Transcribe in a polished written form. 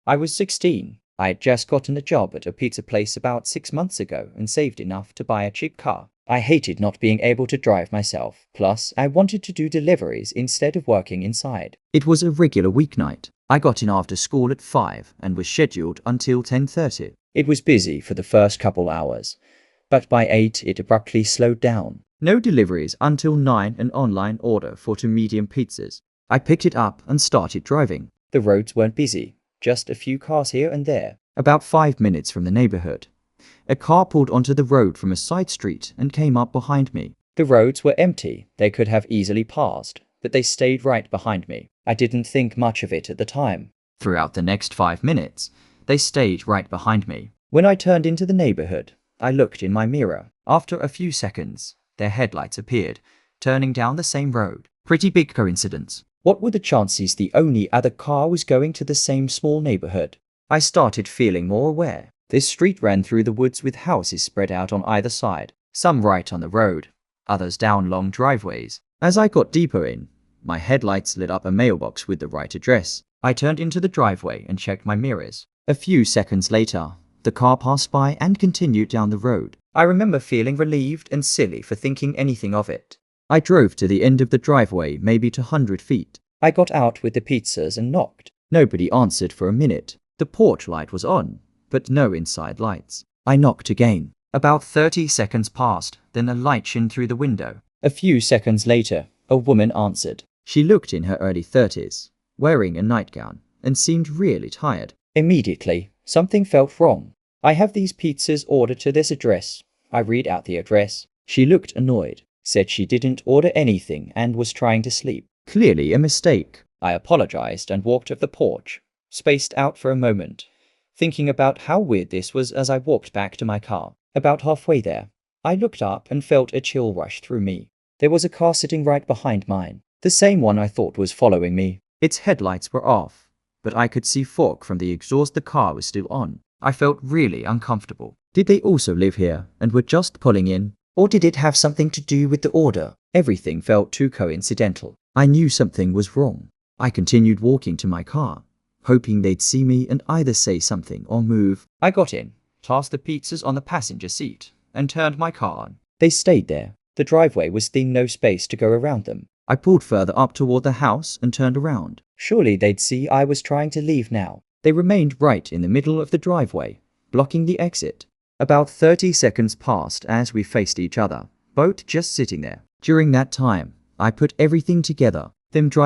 I was 16. I had just gotten a job at a pizza place about 6 months ago and saved enough to buy a cheap car. I hated not being able to drive myself, plus I wanted to do deliveries instead of working inside. It was a regular weeknight. I got in after school at 5 and was scheduled until 10:30. It was busy for the first couple hours, but by 8 it abruptly slowed down. No deliveries until 9, an online order for 2 medium pizzas. I picked it up and started driving. The roads weren't busy, just a few cars here and there. About 5 minutes from the neighborhood, a car pulled onto the road from a side street and came up behind me. The roads were empty. They could have easily passed, but they stayed right behind me. I didn't think much of it at the time. Throughout the next 5 minutes, they stayed right behind me. When I turned into the neighborhood, I looked in my mirror. After a few seconds, their headlights appeared, turning down the same road. Pretty big coincidence. What were the chances the only other car was going to the same small neighborhood? I started feeling more aware. This street ran through the woods with houses spread out on either side, some right on the road, others down long driveways. As I got deeper in, my headlights lit up a mailbox with the right address. I turned into the driveway and checked my mirrors. A few seconds later, the car passed by and continued down the road. I remember feeling relieved and silly for thinking anything of it. I drove to the end of the driveway, maybe 200 feet. I got out with the pizzas and knocked. Nobody answered for a minute. The porch light was on, but no inside lights. I knocked again. About 30 seconds passed, then a light shone through the window. A few seconds later, a woman answered. She looked in her early 30s, wearing a nightgown, and seemed really tired. Immediately, something felt wrong. I have these pizzas ordered to this address. I read out the address. She looked annoyed, said she didn't order anything and was trying to sleep. Clearly a mistake. I apologized and walked up the porch, spaced out for a moment, thinking about how weird this was as I walked back to my car. About halfway there, I looked up and felt a chill rush through me. There was a car sitting right behind mine, the same one I thought was following me. Its headlights were off, but I could see fog from the exhaust. The car was still on. I felt really uncomfortable. Did they also live here and were just pulling in? Or did it have something to do with the order? Everything felt too coincidental. I knew something was wrong. I continued walking to my car, hoping they'd see me and either say something or move. I got in, tossed the pizzas on the passenger seat, and turned my car on. They stayed there. The driveway was thin, no space to go around them. I pulled further up toward the house and turned around. Surely they'd see I was trying to leave now. They remained right in the middle of the driveway, blocking the exit. About 30 seconds passed as we faced each other, both just sitting there. During that time, I put everything together. Them driving